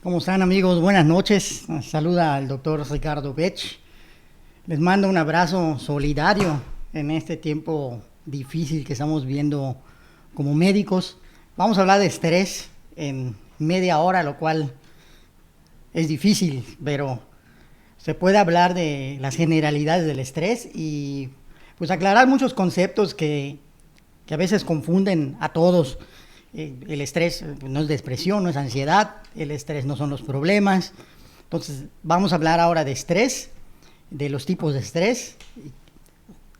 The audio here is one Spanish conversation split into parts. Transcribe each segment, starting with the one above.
¿Cómo están, amigos? Buenas noches. Saluda al doctor Ricardo Bech. Les mando un abrazo solidario en este tiempo difícil que estamos viendo como médicos. Vamos a hablar de estrés en media hora, lo cual es difícil, pero se puede hablar de las generalidades del estrés y pues aclarar muchos conceptos que a veces confunden a todos. El estrés no es depresión, no es ansiedad, el estrés no son los problemas. Entonces vamos a hablar ahora de estrés, de los tipos de estrés,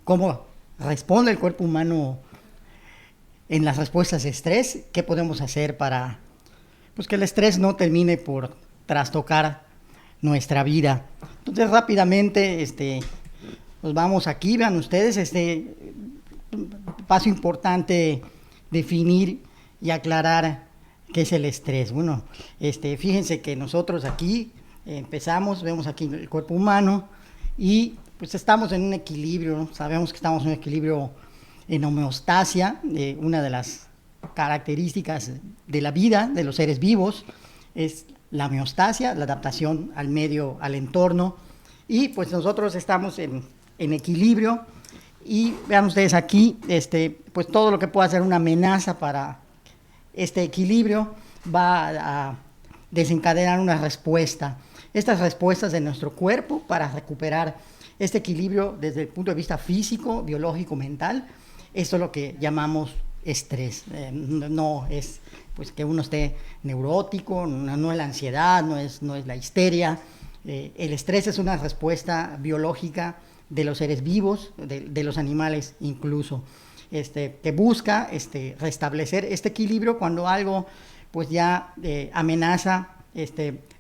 cómo responde el cuerpo humano en las respuestas de estrés, qué podemos hacer para pues, que el estrés no termine por trastocar nuestra vida. Entonces rápidamente nos vamos aquí, vean ustedes, paso importante definir y aclarar qué es el estrés. Bueno, fíjense que nosotros aquí empezamos, vemos aquí el cuerpo humano y pues estamos en un equilibrio, ¿no? Sabemos que estamos en un equilibrio en homeostasia. Una de las características de la vida de los seres vivos es la homeostasia, la adaptación al medio, al entorno, y pues nosotros estamos en equilibrio. Y vean ustedes aquí, pues todo lo que pueda ser una amenaza para este equilibrio va a desencadenar una respuesta. Estas respuestas de nuestro cuerpo para recuperar este equilibrio desde el punto de vista físico, biológico, mental, esto es lo que llamamos estrés. No es pues que uno esté neurótico, no es la ansiedad, no es la histeria. El estrés es una respuesta biológica de los seres vivos, de los animales incluso, que busca restablecer este equilibrio cuando algo pues ya amenaza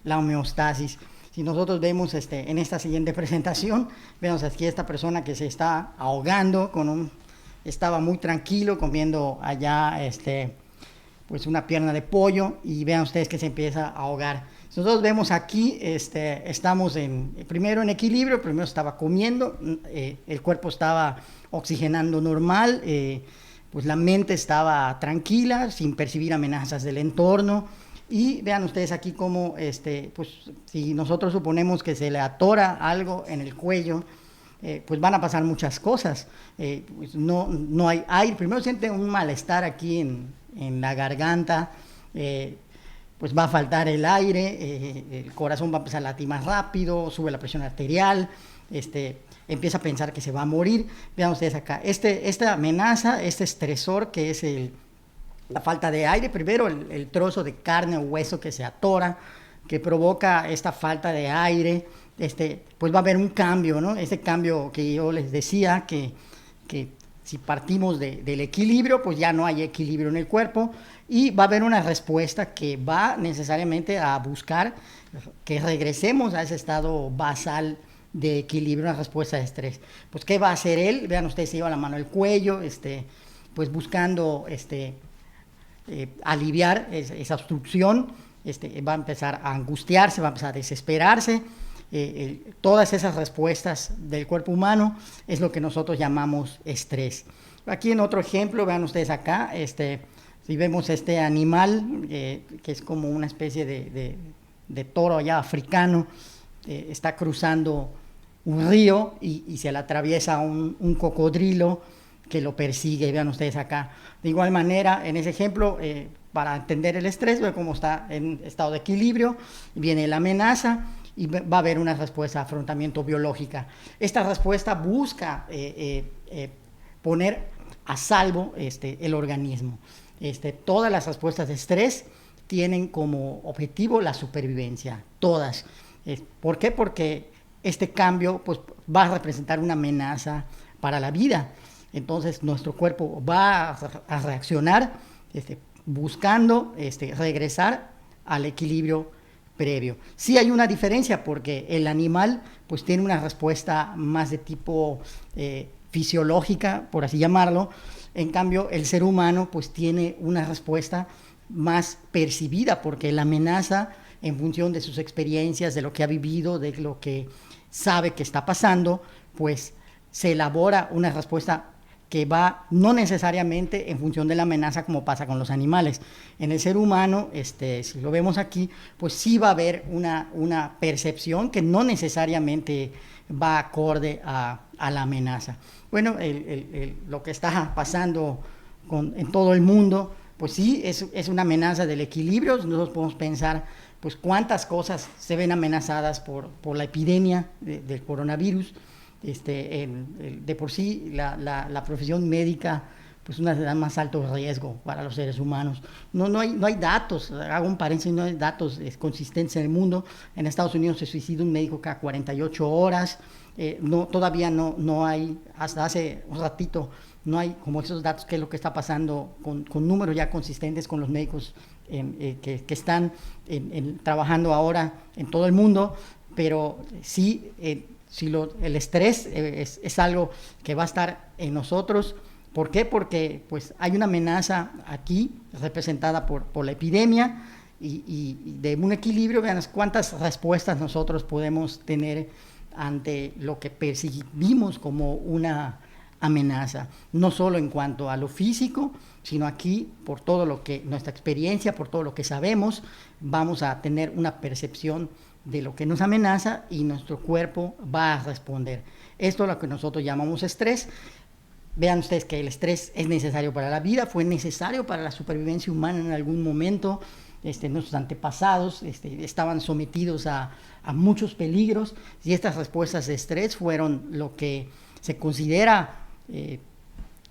la homeostasis. Si nosotros vemos en esta siguiente presentación, vemos aquí esta persona que se está ahogando, estaba muy tranquilo comiendo allá pues una pierna de pollo, y vean ustedes que se empieza a ahogar. Nosotros vemos aquí, estamos primero en equilibrio, primero estaba comiendo, el cuerpo estaba oxigenando normal, pues la mente estaba tranquila, sin percibir amenazas del entorno. Y vean ustedes aquí cómo, pues si nosotros suponemos que se le atora algo en el cuello, pues van a pasar muchas cosas. Pues no hay aire, primero siente un malestar aquí en la garganta, pues va a faltar el aire, el corazón va a empezar a latir más rápido, sube la presión arterial, empieza a pensar que se va a morir. Vean ustedes acá, esta amenaza, este estresor que es la falta de aire, primero el trozo de carne o hueso que se atora, que provoca esta falta de aire, pues va a haber un cambio, ¿no? Ese cambio que yo les decía, que si partimos del equilibrio, pues ya no hay equilibrio en el cuerpo, y va a haber una respuesta que va necesariamente a buscar que regresemos a ese estado basal de equilibrio, una respuesta de estrés. Pues, ¿qué va a hacer él? Vean ustedes, se lleva la mano al cuello, pues buscando aliviar esa obstrucción, va a empezar a angustiarse, va a empezar a desesperarse. Todas esas respuestas del cuerpo humano es lo que nosotros llamamos estrés. Aquí en otro ejemplo, vean ustedes acá, si vemos este animal, que es como una especie de toro allá africano, está cruzando un río y se le atraviesa un cocodrilo que lo persigue. Vean ustedes acá. De igual manera, en ese ejemplo, para entender el estrés, ve cómo está en estado de equilibrio, viene la amenaza y va a haber una respuesta de afrontamiento biológica. Esta respuesta busca poner a salvo el organismo. Todas las respuestas de estrés tienen como objetivo la supervivencia, todas. ¿Por qué? Porque este cambio pues, va a representar una amenaza para la vida. Entonces nuestro cuerpo va a reaccionar buscando regresar al equilibrio previo. Sí hay una diferencia porque el animal pues tiene una respuesta más de tipo fisiológica, por así llamarlo. En cambio, el ser humano pues tiene una respuesta más percibida, porque la amenaza, en función de sus experiencias, de lo que ha vivido, de lo que sabe que está pasando, pues se elabora una respuesta que va no necesariamente en función de la amenaza como pasa con los animales. En el ser humano, si lo vemos aquí, pues sí va a haber una percepción que no necesariamente va acorde a la amenaza. Bueno, lo que está pasando en todo el mundo, pues sí, es una amenaza del equilibrio. Nosotros podemos pensar pues cuántas cosas se ven amenazadas por la epidemia del coronavirus. De por sí la profesión médica pues una de las más alto riesgo para los seres humanos. No hay datos, hago un paréntesis, no hay datos consistentes en el mundo. En Estados Unidos se suicida un médico cada 48 horas. Todavía no hay, hasta hace un ratito, no hay como esos datos, qué es lo que está pasando con números ya consistentes con los médicos que están trabajando ahora en todo el mundo, pero sí, el estrés es algo que va a estar en nosotros. ¿Por qué? Porque pues, hay una amenaza aquí representada por la epidemia y de un equilibrio. Vean cuántas respuestas nosotros podemos tener ante lo que percibimos como una amenaza, no solo en cuanto a lo físico, sino aquí por todo lo que nuestra experiencia, por todo lo que sabemos, vamos a tener una percepción de lo que nos amenaza y nuestro cuerpo va a responder. Esto es lo que nosotros llamamos estrés. Vean ustedes que el estrés es necesario para la vida, fue necesario para la supervivencia humana en algún momento. Nuestros antepasados estaban sometidos a muchos peligros y estas respuestas de estrés fueron lo que se considera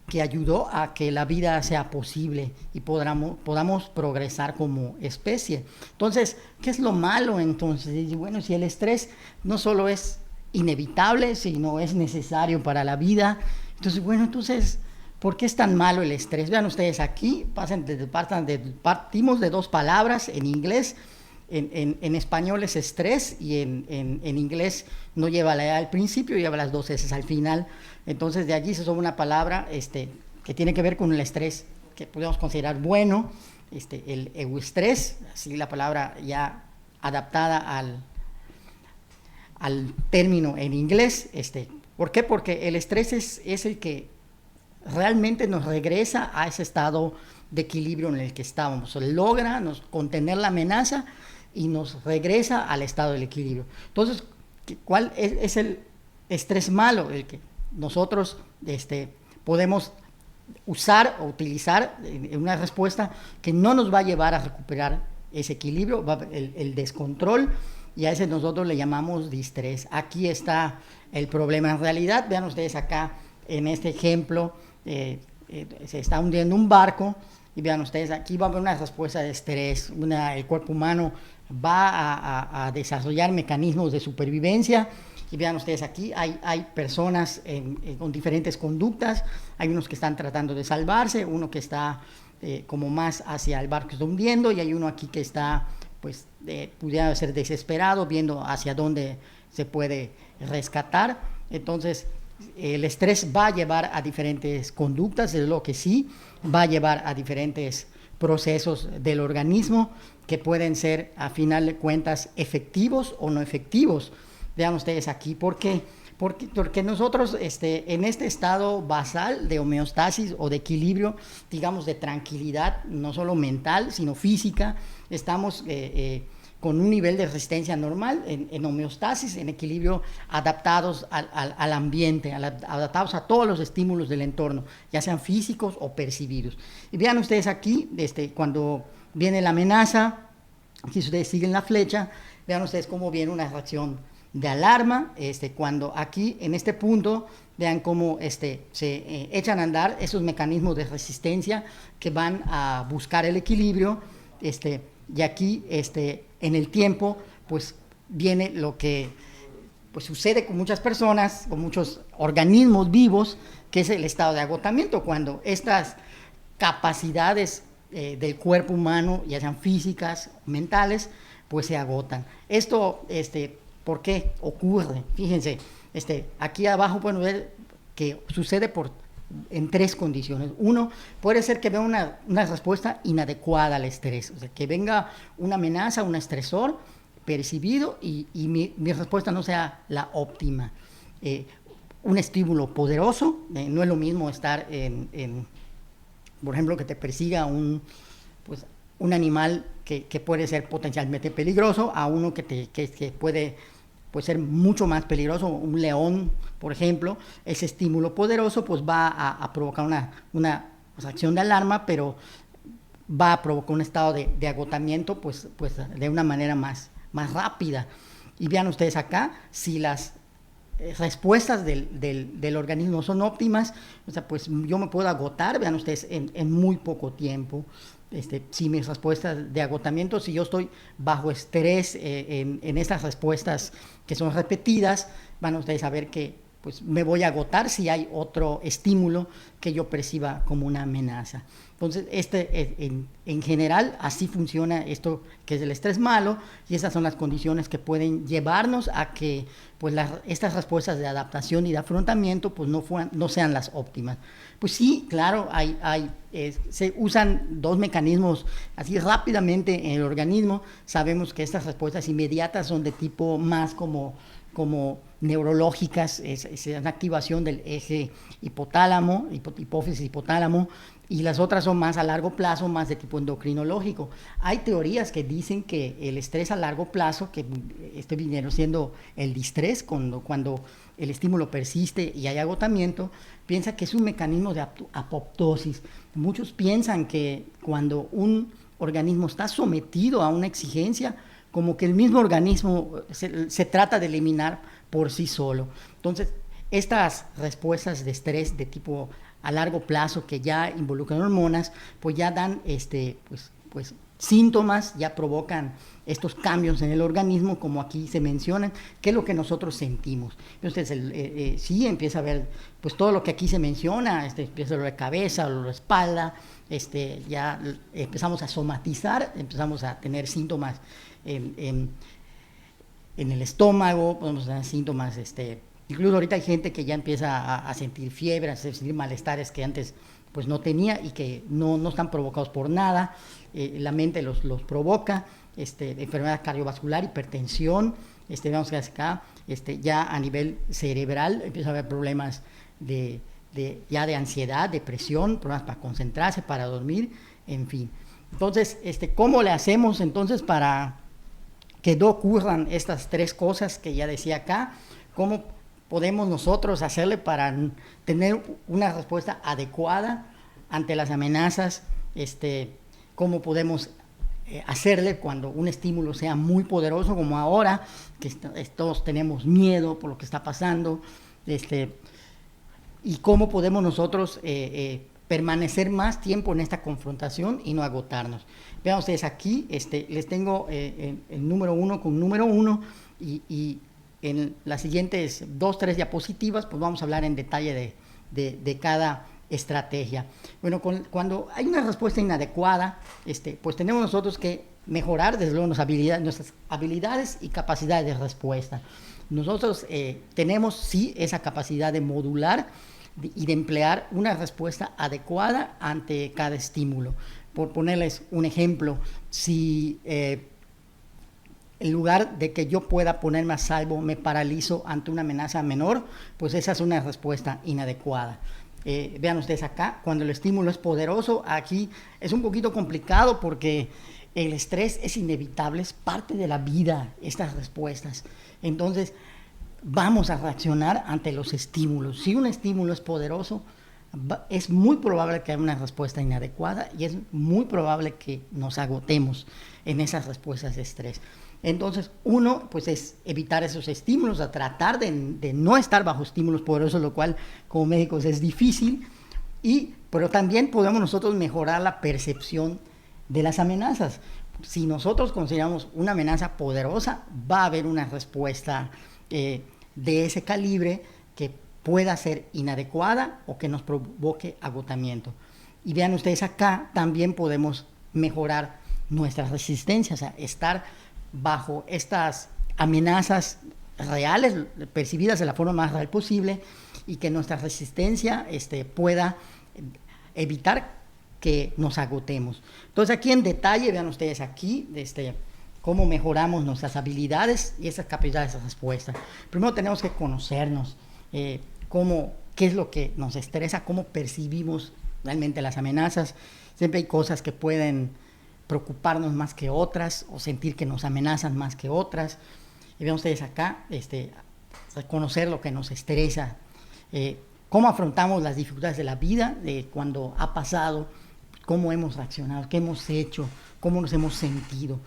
que ayudó a que la vida sea posible y podamos progresar como especie. Entonces, ¿qué es lo malo entonces? Bueno, si el estrés no solo es inevitable, sino es necesario para la vida, entonces, ¿por qué es tan malo el estrés? Vean ustedes aquí, partimos de dos palabras en inglés. En español es estrés y en inglés no lleva la E al principio, lleva las dos S al final. Entonces de allí se toma una palabra que tiene que ver con el estrés, que podemos considerar bueno, el euestrés, así la palabra ya adaptada al término en inglés. ¿Por qué? Porque el estrés es el que realmente nos regresa a ese estado de equilibrio en el que estábamos. Logra contener la amenaza y nos regresa al estado del equilibrio. Entonces, ¿cuál es el estrés malo? El que nosotros podemos usar o utilizar en una respuesta que no nos va a llevar a recuperar ese equilibrio, el descontrol, y a ese nosotros le llamamos distrés. Aquí está el problema. En realidad, vean ustedes acá en este ejemplo, se está hundiendo un barco y vean ustedes, aquí va a haber una respuesta de estrés. El cuerpo humano va a desarrollar mecanismos de supervivencia y vean ustedes aquí, hay personas con diferentes conductas. Hay unos que están tratando de salvarse, uno que está como más hacia el barco que está hundiendo, y hay uno aquí que está pues pudiera ser desesperado, viendo hacia dónde se puede rescatar. Entonces, el estrés va a llevar a diferentes conductas, es lo que sí, va a llevar a diferentes procesos del organismo que pueden ser, a final de cuentas, efectivos o no efectivos. Vean ustedes aquí, ¿por qué? Porque nosotros en este estado basal de homeostasis o de equilibrio, digamos de tranquilidad, no solo mental, sino física, estamos con un nivel de resistencia normal, en homeostasis, en equilibrio, adaptados al ambiente, adaptados a todos los estímulos del entorno, ya sean físicos o percibidos. Y vean ustedes aquí, cuando viene la amenaza, aquí ustedes siguen la flecha, vean ustedes cómo viene una reacción de alarma, cuando aquí en este punto vean cómo se echan a andar esos mecanismos de resistencia que van a buscar el equilibrio, y aquí en el tiempo pues viene lo que pues sucede con muchas personas, con muchos organismos vivos, que es el estado de agotamiento, cuando estas capacidades del cuerpo humano, ya sean físicas, mentales, pues se agotan. Esto ¿por qué ocurre? Fíjense, aquí abajo pueden ver que sucede en tres condiciones. Uno, puede ser que venga una respuesta inadecuada al estrés, o sea, que venga una amenaza, un estresor percibido y mi respuesta no sea la óptima. un estímulo poderoso. No es lo mismo estar por ejemplo, que te persiga un animal que puede ser potencialmente peligroso, a uno que puede ser mucho más peligroso, un león, por ejemplo. Ese estímulo poderoso pues va a provocar una reacción de alarma, pero va a provocar un estado de agotamiento pues de una manera más rápida. Y vean ustedes acá, si las respuestas del organismo son óptimas, o sea, pues yo me puedo agotar, vean ustedes, en muy poco tiempo. Si mis respuestas de agotamiento, si yo estoy bajo estrés en estas respuestas que son repetidas, van ustedes a ver que pues me voy a agotar si hay otro estímulo que yo perciba como una amenaza. Entonces, en general, así funciona esto que es el estrés malo, y esas son las condiciones que pueden llevarnos a que pues estas respuestas de adaptación y de afrontamiento pues no sean las óptimas. Pues sí, claro, se usan dos mecanismos así rápidamente en el organismo. Sabemos que estas respuestas inmediatas son de tipo más como neurológicas, es una activación del eje hipotálamo, hipófisis hipotálamo, y las otras son más a largo plazo, más de tipo endocrinológico. Hay teorías que dicen que el estrés a largo plazo, que viene siendo el distrés, cuando el estímulo persiste y hay agotamiento, piensa que es un mecanismo de apoptosis. Muchos piensan que cuando un organismo está sometido a una exigencia, como que el mismo organismo se trata de eliminar por sí solo. Entonces, estas respuestas de estrés de tipo a largo plazo que ya involucran hormonas, pues ya dan pues síntomas, ya provocan estos cambios en el organismo, como aquí se mencionan, que es lo que nosotros sentimos. Entonces, sí empieza a haber pues todo lo que aquí se menciona, empieza dolor de cabeza, dolor de espalda, ya empezamos a somatizar, empezamos a tener síntomas en el estómago, podemos tener síntomas, incluso ahorita hay gente que ya empieza a sentir fiebre, a sentir malestares que antes pues no tenía y que no están provocados por nada. La mente los provoca, enfermedad cardiovascular, hipertensión, vemos que acá, ya a nivel cerebral empieza a haber problemas ya de ansiedad, depresión, problemas para concentrarse, para dormir, en fin. Entonces, ¿cómo le hacemos entonces para que no ocurran estas tres cosas que ya decía acá? ¿Cómo podemos nosotros hacerle para tener una respuesta adecuada ante las amenazas? ¿Cómo podemos hacerle cuando un estímulo sea muy poderoso, como ahora, que todos tenemos miedo por lo que está pasando? ¿Y cómo podemos nosotros permanecer más tiempo en esta confrontación y no agotarnos? Vean ustedes aquí, les tengo el número 1 con número 1, y en las siguientes 2-3 diapositivas pues vamos a hablar en detalle de cada estrategia. Bueno, cuando hay una respuesta inadecuada, pues tenemos nosotros que mejorar desde luego nuestras habilidades y capacidades de respuesta. Nosotros tenemos sí esa capacidad de modular y de emplear una respuesta adecuada ante cada estímulo. Por ponerles un ejemplo, si en lugar de que yo pueda ponerme a salvo, me paralizo ante una amenaza menor, pues esa es una respuesta inadecuada. Vean ustedes acá, cuando el estímulo es poderoso, aquí es un poquito complicado porque el estrés es inevitable, es parte de la vida, estas respuestas. Entonces, vamos a reaccionar ante los estímulos. Si un estímulo es poderoso, es muy probable que haya una respuesta inadecuada y es muy probable que nos agotemos en esas respuestas de estrés. Entonces, uno, pues es evitar esos estímulos, a tratar de no estar bajo estímulos poderosos, lo cual como médicos es difícil, pero también podemos nosotros mejorar la percepción de las amenazas. Si nosotros consideramos una amenaza poderosa, va a haber una respuesta de ese calibre que pueda ser inadecuada o que nos provoque agotamiento. Y vean ustedes acá, también podemos mejorar nuestra resistencia, o sea, estar bajo estas amenazas reales, percibidas de la forma más real posible, y que nuestra resistencia pueda evitar que nos agotemos. Entonces aquí en detalle, vean ustedes aquí, cómo mejoramos nuestras habilidades y esas capacidades de respuesta. Primero tenemos que conocernos, qué es lo que nos estresa, cómo percibimos realmente las amenazas. Siempre hay cosas que pueden preocuparnos más que otras o sentir que nos amenazan más que otras. Y ven ustedes acá, reconocer lo que nos estresa, cómo afrontamos las dificultades de la vida, cuando ha pasado, cómo hemos reaccionado, qué hemos hecho, cómo nos hemos sentido,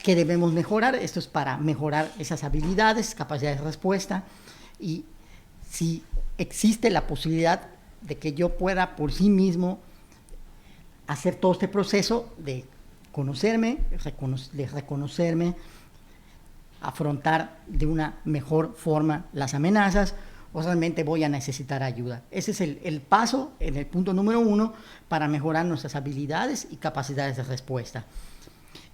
qué debemos mejorar. Esto es para mejorar esas habilidades, capacidades de respuesta, y si existe la posibilidad de que yo pueda por sí mismo hacer todo este proceso de conocerme, de reconocerme, afrontar de una mejor forma las amenazas, o realmente voy a necesitar ayuda. Ese es el paso, en el punto número 1, para mejorar nuestras habilidades y capacidades de respuesta.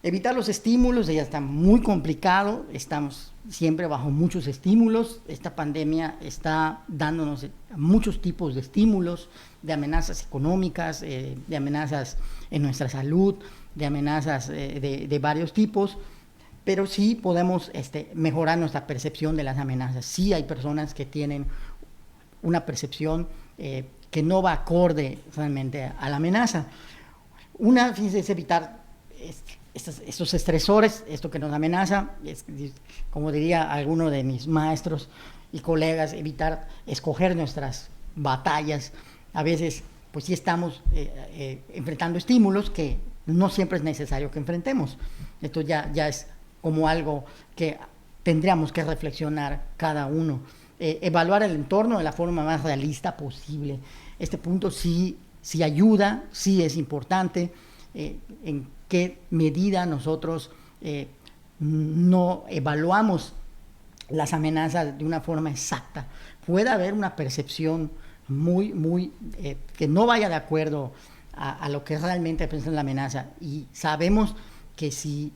Evitar los estímulos ya está muy complicado, estamos siempre bajo muchos estímulos. Esta pandemia está dándonos muchos tipos de estímulos, de amenazas económicas, de amenazas en nuestra salud, de amenazas de varios tipos, pero sí podemos mejorar nuestra percepción de las amenazas. Sí hay personas que tienen una percepción que no va acorde realmente a la amenaza. Una es evitar estos estresores, esto que nos amenaza, como diría alguno de mis maestros y colegas, evitar escoger nuestras batallas. A veces, pues sí estamos enfrentando estímulos que no siempre es necesario que enfrentemos. Esto ya es como algo que tendríamos que reflexionar cada uno. Evaluar el entorno de la forma más realista posible. Este punto sí ayuda, sí es importante. En qué medida nosotros no evaluamos las amenazas de una forma exacta. Puede haber una percepción muy que no vaya de acuerdo a lo que realmente representa la amenaza, y sabemos que si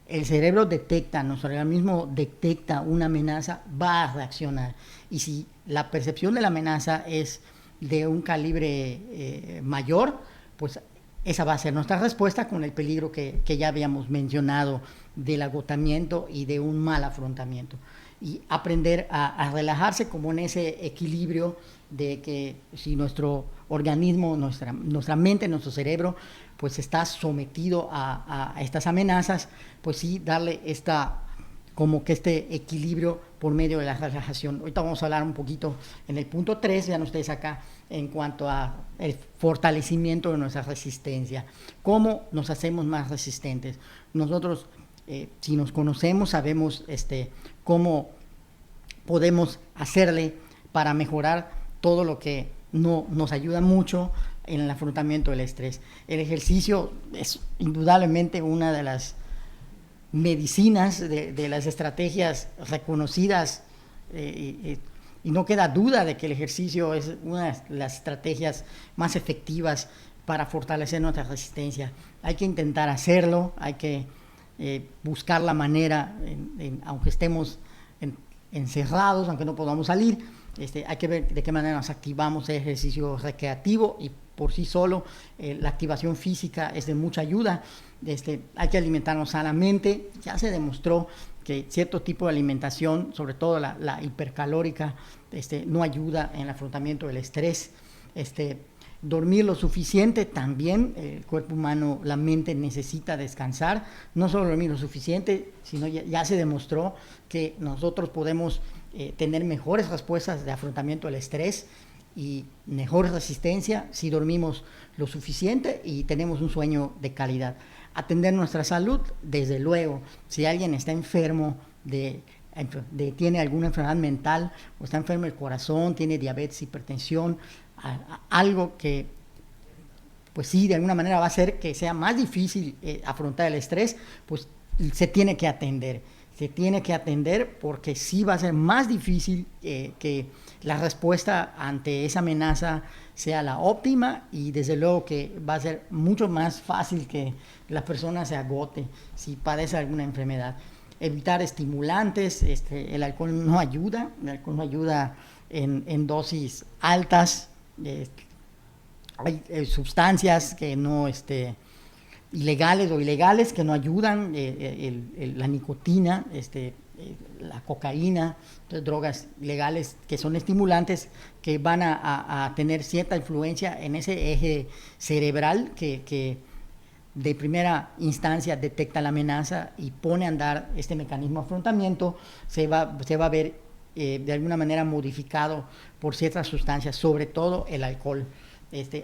el cerebro detecta, nuestro organismo detecta una amenaza, va a reaccionar, y si la percepción de la amenaza es de un calibre mayor, pues esa va a ser nuestra respuesta, con el peligro que ya habíamos mencionado del agotamiento y de un mal afrontamiento. Y aprender a relajarse como en ese equilibrio de que si nuestro organismo, nuestra mente, nuestro cerebro, pues está sometido a estas amenazas, pues sí darle como que este equilibrio por medio de la relajación. Ahorita vamos a hablar un poquito en el punto 3, vean ustedes acá, en cuanto a el fortalecimiento de nuestra resistencia. ¿Cómo nos hacemos más resistentes? Nosotros, si nos conocemos, sabemos cómo podemos hacerle para mejorar todo lo que no nos ayuda mucho en el afrontamiento del estrés. El ejercicio es indudablemente una de las medicinas, de las estrategias reconocidas, y no queda duda de que el ejercicio es una de las estrategias más efectivas para fortalecer nuestra resistencia. Hay que intentar hacerlo, hay que buscar la manera, aunque estemos encerrados, aunque no podamos salir, hay que ver de qué manera nos activamos el ejercicio recreativo, y por sí solo la activación física es de mucha ayuda. Hay que alimentarnos sanamente. Ya se demostró que cierto tipo de alimentación, sobre todo la hipercalórica, no ayuda en el afrontamiento del estrés. Dormir lo suficiente también. El cuerpo humano, la mente necesita descansar. No solo dormir lo suficiente, sino ya se demostró que nosotros podemos tener mejores respuestas de afrontamiento del estrés y mejor resistencia si dormimos lo suficiente y tenemos un sueño de calidad. Atender nuestra salud, desde luego. Si alguien está enfermo tiene alguna enfermedad mental, o está enfermo del corazón, tiene diabetes, hipertensión, algo que pues sí, de alguna manera va a hacer que sea más difícil afrontar el estrés, pues se tiene que atender. Se tiene que atender porque sí va a ser más difícil que la respuesta ante esa amenaza sea la óptima, y desde luego que va a ser mucho más fácil que la persona se agote si padece alguna enfermedad. Evitar estimulantes, el alcohol no ayuda, en dosis altas. Hay sustancias que no ilegales o ilegales que no ayudan. La nicotina la cocaína, entonces, drogas legales que son estimulantes, que van a tener cierta influencia en ese eje cerebral que de primera instancia detecta la amenaza y pone a andar este mecanismo de afrontamiento. Se va a ver de alguna manera modificado por ciertas sustancias, sobre todo el alcohol.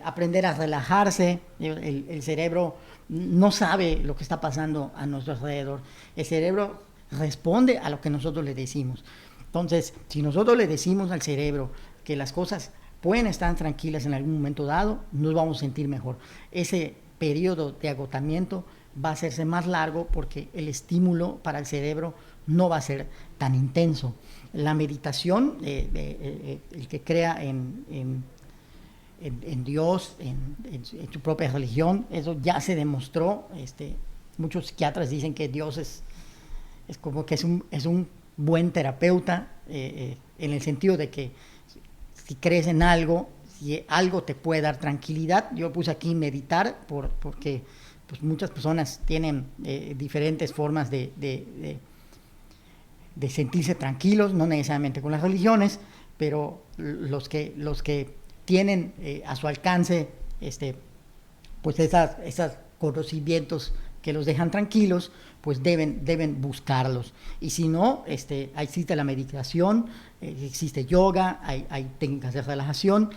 Aprender a relajarse, el cerebro no sabe lo que está pasando a nuestro alrededor, el cerebro responde a lo que nosotros le decimos. Entonces, si nosotros le decimos al cerebro que las cosas pueden estar tranquilas en algún momento dado, nos vamos a sentir mejor. Ese periodo de agotamiento va a hacerse más largo porque el estímulo para el cerebro no va a ser tan intenso. La meditación, el que crea en Dios, en su propia religión, eso ya se demostró. Muchos psiquiatras dicen que Dios es como que es un buen terapeuta, en el sentido de que si crees en algo, si algo te puede dar tranquilidad. Yo puse aquí meditar porque pues muchas personas tienen diferentes formas de sentirse tranquilos, no necesariamente con las religiones, pero los que tienen a su alcance pues esos conocimientos que los dejan tranquilos, pues deben buscarlos. Y si no, existe la meditación, existe yoga, hay técnicas de relajación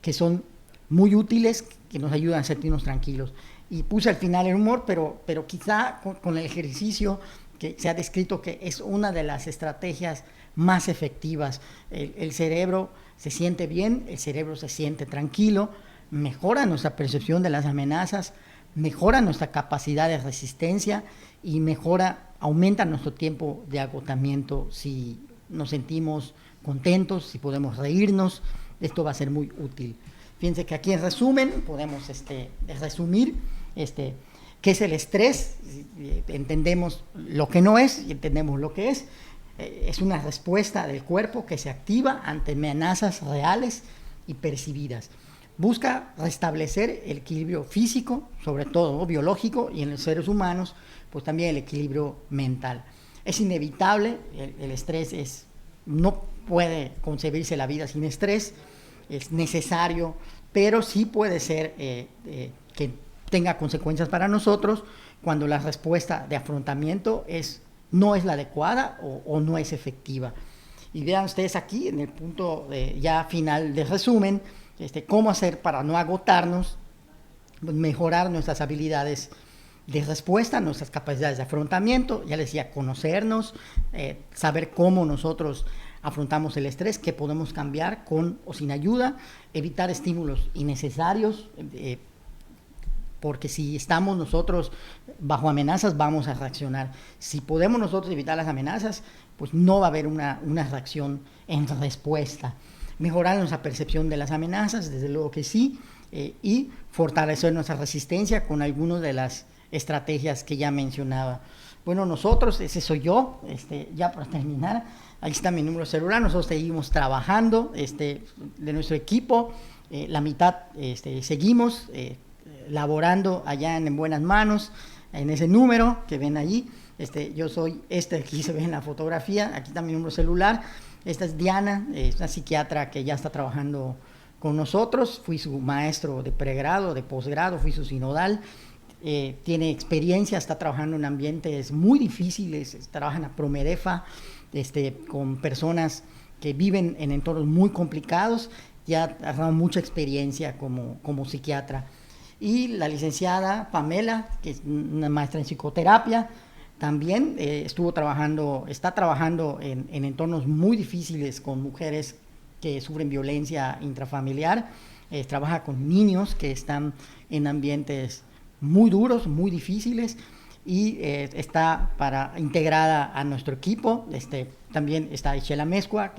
que son muy útiles, que nos ayudan a sentirnos tranquilos. Y puse al final el humor, pero quizá con el ejercicio, que se ha descrito que es una de las estrategias más efectivas. El cerebro se siente bien, el cerebro se siente tranquilo, mejora nuestra percepción de las amenazas, mejora nuestra capacidad de resistencia y aumenta nuestro tiempo de agotamiento. Si nos sentimos contentos, si podemos reírnos, esto va a ser muy útil. Fíjense que aquí en resumen podemos resumir qué es el estrés. Entendemos lo que no es y entendemos lo que es. Es una respuesta del cuerpo que se activa ante amenazas reales y percibidas. Busca restablecer el equilibrio físico, sobre todo biológico, y en los seres humanos, pues también el equilibrio mental. Es inevitable, el estrés no puede concebirse la vida sin estrés, es necesario, pero sí puede ser que tenga consecuencias para nosotros cuando la respuesta de afrontamiento no es la adecuada o no es efectiva. Y vean ustedes aquí, en el punto ya final de resumen, cómo hacer para no agotarnos, mejorar nuestras habilidades de respuesta, nuestras capacidades de afrontamiento. Ya les decía, conocernos, saber cómo nosotros afrontamos el estrés, qué podemos cambiar con o sin ayuda, evitar estímulos innecesarios, porque si estamos nosotros bajo amenazas vamos a reaccionar. Si podemos nosotros evitar las amenazas, pues no va a haber una reacción en respuesta. Mejorar nuestra percepción de las amenazas, desde luego que sí, y fortalecer nuestra resistencia con algunas de las estrategias que ya mencionaba. Bueno, nosotros, ese soy yo, ya para terminar, ahí está mi número celular. Nosotros seguimos trabajando, de nuestro equipo, la mitad seguimos laborando allá en buenas manos, en ese número que ven allí. Yo soy aquí se ve en la fotografía, aquí está mi número celular. Esta es Diana, es una psiquiatra que ya está trabajando con nosotros. Fui su maestro de pregrado, de posgrado, fui su sinodal. Tiene experiencia, está trabajando en ambientes muy difíciles, trabaja en la Promedefa, con personas que viven en entornos muy complicados. Ya ha dado mucha experiencia como psiquiatra. Y la licenciada Pamela, que es una maestra en psicoterapia, también está trabajando en entornos muy difíciles con mujeres que sufren violencia intrafamiliar. Trabaja con niños que están en ambientes muy duros, muy difíciles, y está integrada a nuestro equipo. También está Ishela Mezcua,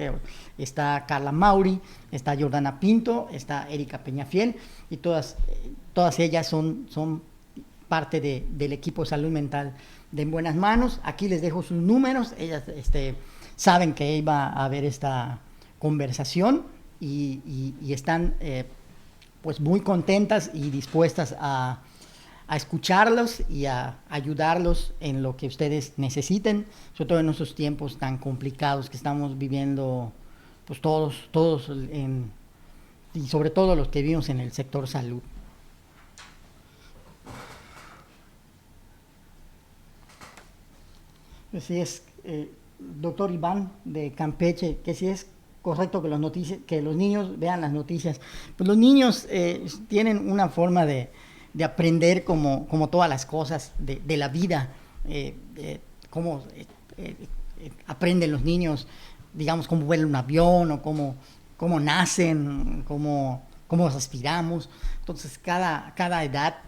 está Carla Mauri, está Jordana Pinto, está Erika Peñafiel, y todas ellas son parte del equipo de salud mental de En Buenas Manos. Aquí les dejo sus números. Ellas saben que iba a haber esta conversación y están pues muy contentas y dispuestas a a escucharlos y a ayudarlos en lo que ustedes necesiten, sobre todo en estos tiempos tan complicados que estamos viviendo, pues todos y sobre todo los que vivimos en el sector salud. Así es, doctor Iván de Campeche, que sí es correcto que los niños vean las noticias. Pues los niños tienen una forma de aprender como todas las cosas de la vida, cómo aprenden los niños, digamos, cómo vuela un avión o cómo nacen, cómo respiramos. Entonces, cada edad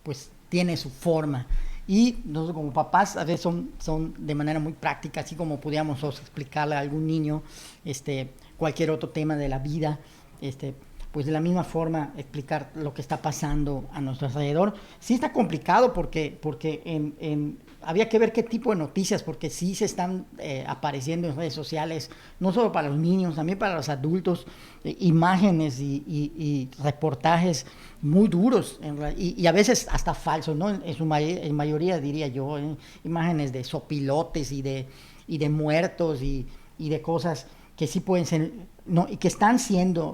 pues tiene su forma. Y nosotros como papás a veces son de manera muy práctica, así como podíamos explicarle a algún niño cualquier otro tema de la vida, pues de la misma forma explicar lo que está pasando a nuestro alrededor. Sí está complicado porque había que ver qué tipo de noticias, porque sí se están apareciendo en redes sociales, no solo para los niños, también para los adultos, imágenes y reportajes muy duros y a veces hasta falsos, ¿no? En mayoría diría yo, imágenes de sopilotes y de muertos y de cosas que sí pueden ser, no, y que están siendo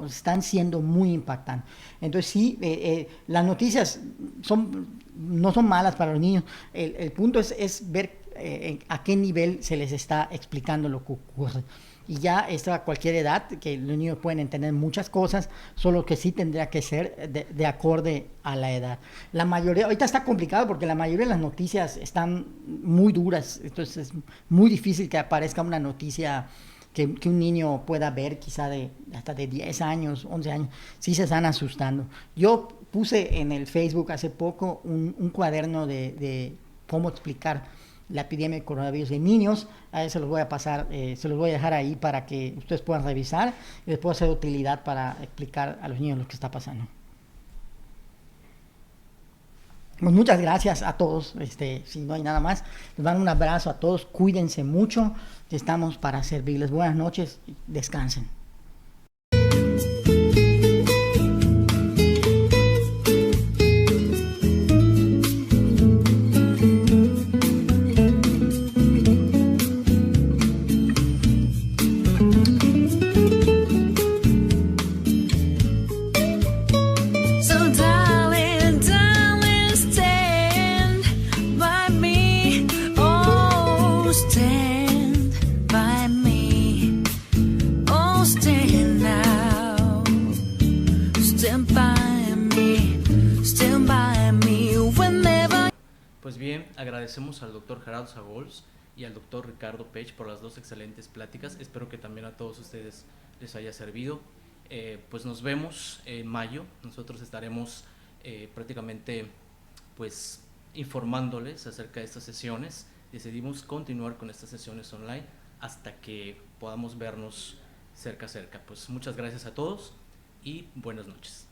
muy impactantes. Entonces sí, las noticias no son malas para los niños. El punto es ver a qué nivel se les está explicando lo que ocurre. Y ya a cualquier edad, que los niños pueden entender muchas cosas, solo que sí tendría que ser de acorde a la edad. La mayoría, ahorita está complicado porque la mayoría de las noticias están muy duras, entonces es muy difícil que aparezca una noticia que un niño pueda ver, quizá hasta de 10 años, 11 años, sí se están asustando. Yo puse en el Facebook hace poco un cuaderno de cómo explicar la epidemia de coronavirus en niños. A eso se los voy a pasar, se los voy a dejar ahí para que ustedes puedan revisar y les pueda ser de utilidad para explicar a los niños lo que está pasando. Pues muchas gracias a todos, si no hay nada más, les mando un abrazo a todos, cuídense mucho, estamos para servirles. Buenas noches, descansen. Pues bien, agradecemos al doctor Gerardo Sagols y al doctor Ricardo Pech por las dos excelentes pláticas. Espero que también a todos ustedes les haya servido. Pues nos vemos en mayo. Nosotros estaremos prácticamente pues informándoles acerca de estas sesiones. Decidimos continuar con estas sesiones online hasta que podamos vernos cerca a cerca. Pues muchas gracias a todos y buenas noches.